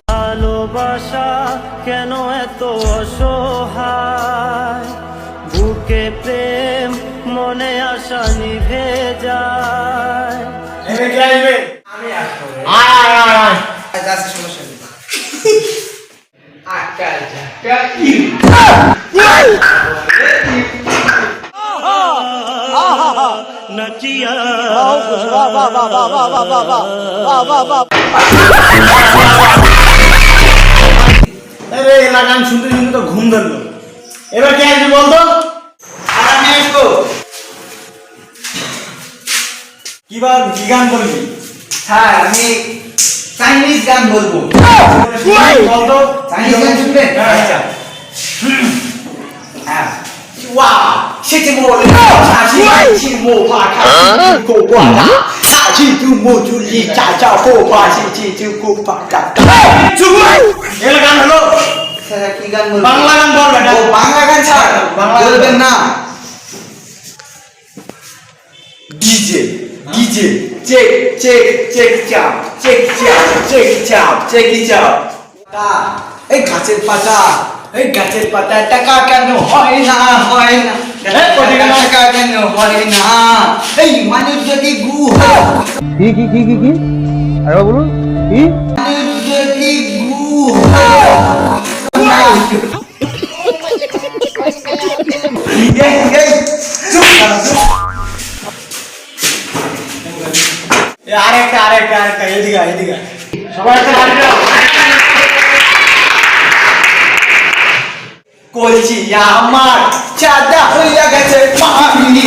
ভালোবাসা কেন এত অসহায়, বুকে প্রেম মনে আশা নিভে যায়। নাচিয়া গান শুনতে শুনতে তো ঘুম ধরলো। এবার কে আসবি বলতো? আমি আসবো। কি গান বলবি? হ্যাঁ, আমি চাইনিজ গান বলবো। বলতো চাইনিজ গান শুনবে? আচ্ছা। হ্যাঁ।哇，谢谢我了，下期请我怕看够挂啦，下期就莫注意家教后怕下期就够怕干。চুপ এলা গান হলো স্যার কি গান বলবো? বাংলা গান বল বেটা। ও বাংলা গান ছাড়, বলবেন না। DJ DJ check check check চাপ চেক চাপ চেক চাপ চেক চাপ। এই গাছের পাতা, এই গাছের পাতা টাকা কেন হয় না হয় না, টাকা কেন হয় না, এই মানুষ যদি গু কি আরে বলুন কি মানুষ যদি গু আরেকটা এদিকে সবাই একটা কলছি আমার চাঁদা হইয়া গেছে পানি